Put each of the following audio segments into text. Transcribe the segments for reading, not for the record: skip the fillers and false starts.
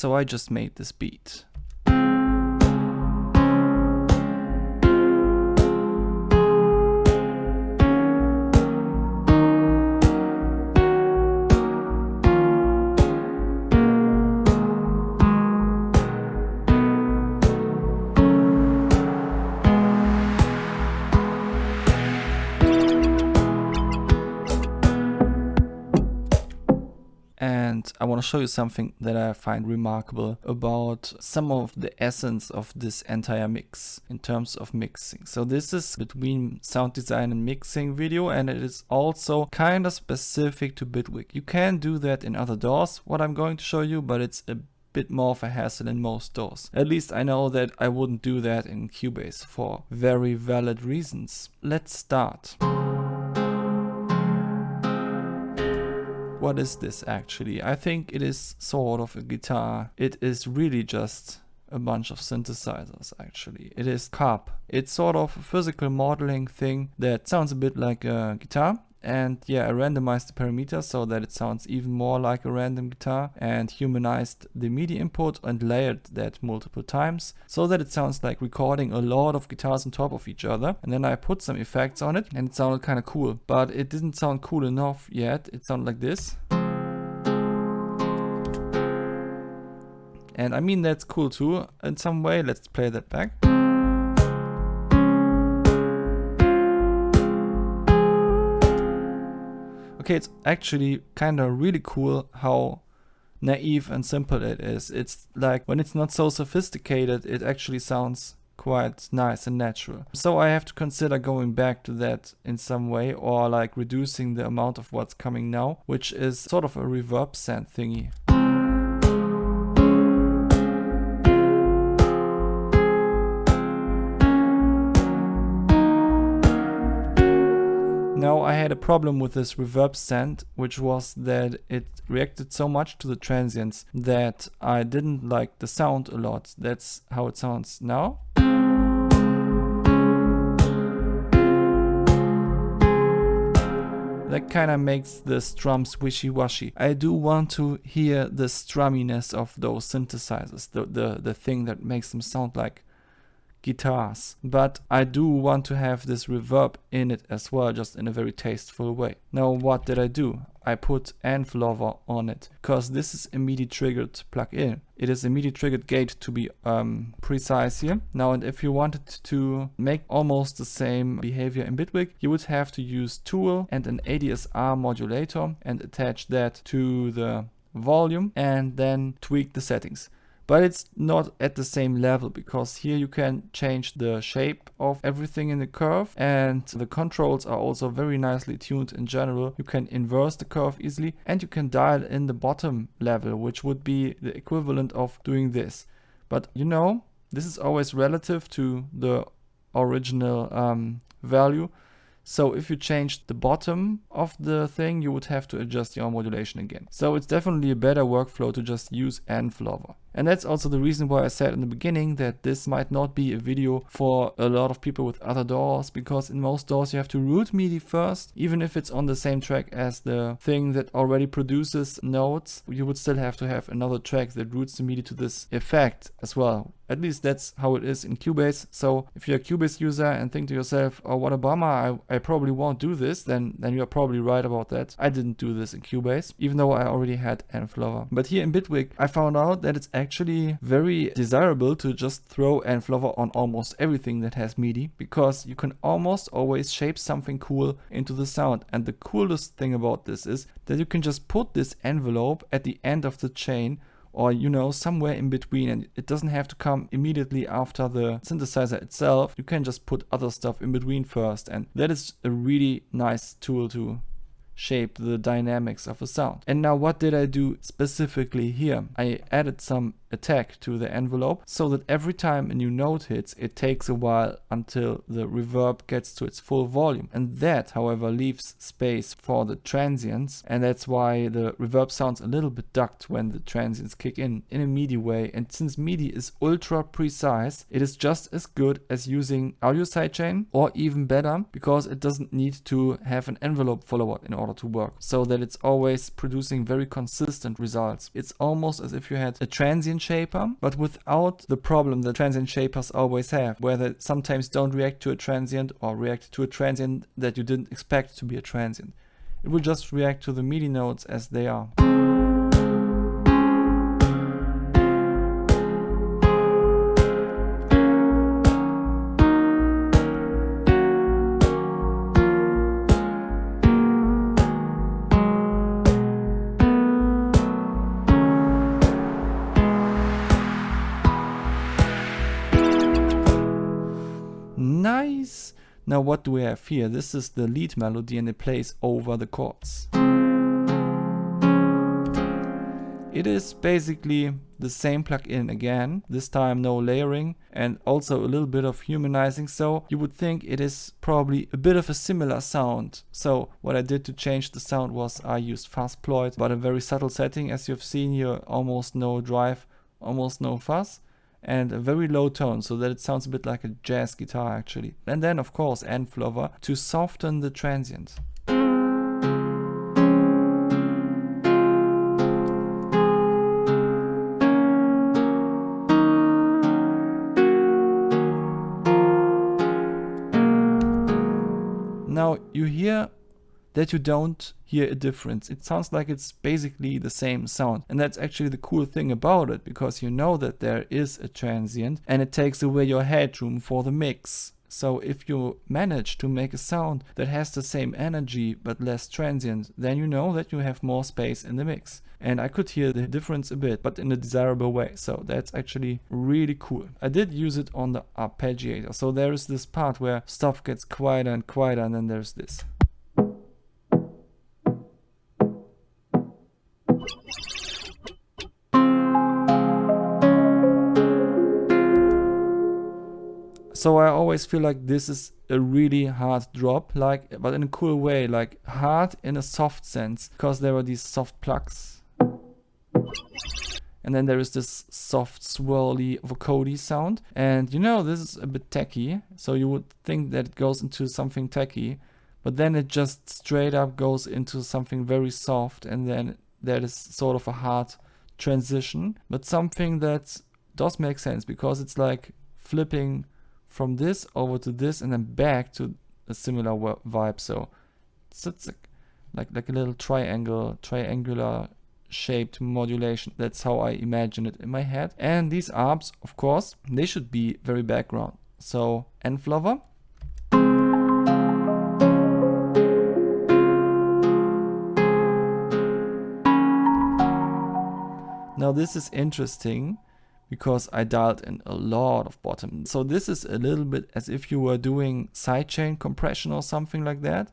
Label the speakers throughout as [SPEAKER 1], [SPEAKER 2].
[SPEAKER 1] so I just made this beat. And I want to show you something that I find remarkable about some of the essence of this entire mix in terms of mixing. So this is between sound design and mixing video, and it is also kind of specific to Bitwig. You can do that in other DAWs, what I'm going to show you, but it's a bit more of a hassle in most DAWs. At least I know that I wouldn't do that in Cubase for very valid reasons. Let's start. What is this actually? I think it is sort of a guitar. It is really just a bunch of synthesizers actually. It is Karp. It's sort of a physical modeling thing that sounds a bit like a guitar. And yeah, I randomized the parameters so that it sounds even more like a random guitar, and humanized the MIDI input and layered that multiple times so that it sounds like recording a lot of guitars on top of each other. And then I put some effects on it and it sounded kind of cool, but it didn't sound cool enough yet. It sounded like this. And I mean, that's cool too in some way. Let's play that back. Okay, it's actually kind of really cool how naive and simple it is. It's like when it's not so sophisticated, it actually sounds quite nice and natural. So I have to consider going back to that in some way, or like reducing the amount of what's coming now, which is sort of a Reverb-Send thingy. Now I had a problem with this Reverb-Send, which was that it reacted so much to the transients that I didn't like the sound a lot. That's how it sounds now. That kind of makes the strums wishy-washy. I do want to hear the strumminess of those synthesizers, the thing that makes them sound like guitars, but I do want to have this reverb in it as well, just in a very tasteful way. Now what did I do? I put EnveLover on it, because this is a MIDI-Triggered plugin. It is a MIDI-Triggered gate to be precise here. Now, and if you wanted to make almost the same behavior in Bitwig, you would have to use Tool and an ADSR modulator and attach that to the volume and then tweak the settings. But it's not at the same level, because here you can change the shape of everything in the curve, and the controls are also very nicely tuned in general. You can inverse the curve easily, and you can dial in the bottom level, which would be the equivalent of doing this. But you know, this is always relative to the original value. So if you changed the bottom of the thing, you would have to adjust your modulation again. So it's definitely a better workflow to just use EnveLover. And that's also the reason why I said in the beginning that this might not be a video for a lot of people with other DAWs, because in most DAWs you have to root MIDI first. Even if it's on the same track as the thing that already produces notes, you would still have to have another track that routes the MIDI to this effect as well. At least that's how it is in Cubase. So if you're a Cubase user and think to yourself, oh, what a bummer, I probably won't do this, then you're probably right about that. I didn't do this in Cubase, even though I already had EnveLover. But here in Bitwig, I found out that it's actually very desirable to just throw EnveLover on almost everything that has MIDI, because you can almost always shape something cool into the sound. And the coolest thing about this is that you can just put this envelope at the end of the chain, or you know, somewhere in between, and it doesn't have to come immediately after the synthesizer itself. You can just put other stuff in between first, and that is a really nice tool to shape the dynamics of a sound. And now what did I do specifically here? I added some attack to the envelope, so that every time a new note hits, it takes a while until the reverb gets to its full volume. And that, however, leaves space for the transients, and that's why the reverb sounds a little bit ducked when the transients kick in a MIDI way. And since MIDI is ultra precise, it is just as good as using audio-sidechain, or even better, because it doesn't need to have an envelope follower in order to work, so that it's always producing very consistent results. It's almost as if you had a transient shaper, but without the problem that transient shapers always have, where they sometimes don't react to a transient, or react to a transient that you didn't expect to be a transient. It will just react to the MIDI notes as they are. Nice! Now what do we have here? This is the lead melody and it plays over the chords. It is basically the same plugin again, this time no layering and also a little bit of humanizing, so you would think it is probably a bit of a similar sound. So what I did to change the sound was I used Fuzzploid, but a very subtle setting, as you've seen here, almost no drive, almost no fuzz, and a very low tone, so that it sounds a bit like a jazz guitar actually. And then of course EnveLover to soften the transient. Now you hear that you don't hear a difference. It sounds like it's basically the same sound. And that's actually the cool thing about it, because you know that there is a transient and it takes away your headroom for the mix. So if you manage to make a sound that has the same energy but less transient, then you know that you have more space in the mix. And I could hear the difference a bit, but in a desirable way. So that's actually really cool. I did use it on the arpeggiator. So there is this part where stuff gets quieter and quieter, and then there's this. So I always feel like this is a really hard drop, like, but in a cool way, like hard in a soft sense, because there are these soft plucks. And then there is this soft swirly vocody sound. And you know, this is a bit techy, so you would think that it goes into something techy, but then it just straight up goes into something very soft, and then there is sort of a hard transition, but something that does make sense, because it's like flipping from this over to this and then back to a similar vibe. So it's like a little triangular shaped modulation. That's how I imagine it in my head. And these arps, of course, they should be very background. So EnveLover. Now this is interesting, because I dialed in a lot of bottom. So this is a little bit as if you were doing sidechain compression or something like that.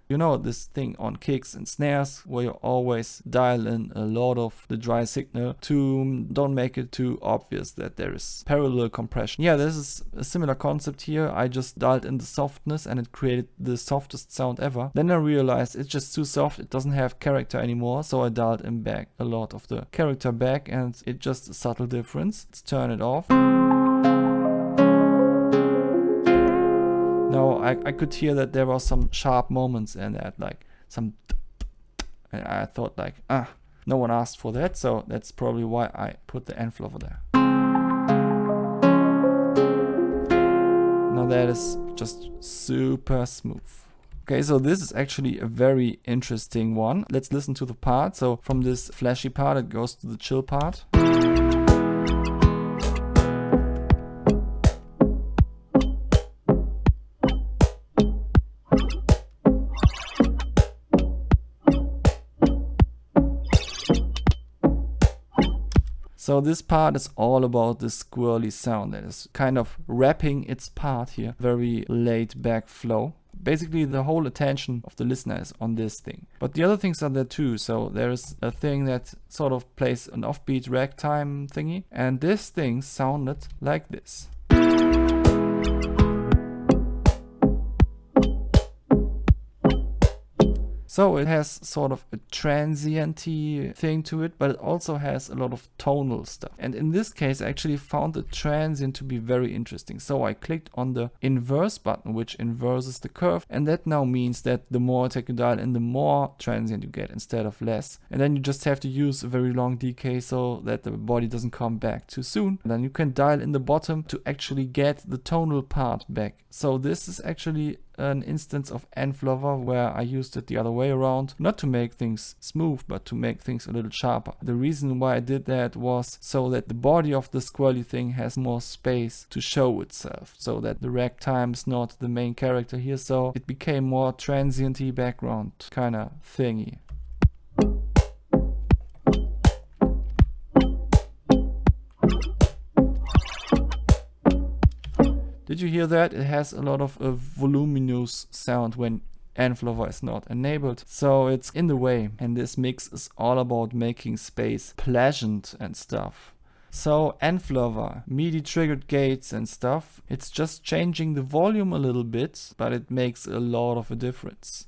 [SPEAKER 1] You know, this thing on kicks and snares where you always dial in a lot of the dry signal to don't make it too obvious that there is parallel compression. Yeah, this is a similar concept here. I just dialed in the softness and it created the softest sound ever. Then I realized it's just too soft, it doesn't have character anymore, so I dialed in back a lot of the character back, and it's just a subtle difference. Let's turn it off. Now I could hear that there were some sharp moments in that, like some, and I thought like, no one asked for that, so that's probably why I put the EnveLover there. Now that is just super smooth. Okay, so this is actually a very interesting one. Let's listen to the part. So from this flashy part, it goes to the chill part. So this part is all about the squirrely sound that is kind of wrapping its part here. Very laid back flow. basically the whole attention of the listener is on this thing. But the other things are there too. So there's a thing that sort of plays an offbeat ragtime thingy, and this thing sounded like this. So it has sort of a transient-y thing to it, but it also has a lot of tonal stuff. And in this case, I actually found the transient to be very interesting. So I clicked on the inverse button, which inverses the curve. And that now means that the more attack you dial in, the more transient you get instead of less. And then you just have to use a very long decay so that the body doesn't come back too soon. And then you can dial in the bottom to actually get the tonal part back. So this is actually an instance of EnveLover where I used it the other way around, not to make things smooth, but to make things a little sharper. The reason why I did that was so that the body of the squirrely thing has more space to show itself, so that the ragtime is not the main character here, so it became more transient-y background kind of thingy. Did you hear that? It has a lot of a voluminous sound when EnveLover is not enabled, so it's in the way. And this mix is all about making space pleasant and stuff. So EnveLover, MIDI-triggered gates and stuff, it's just changing the volume a little bit, but it makes a lot of a difference.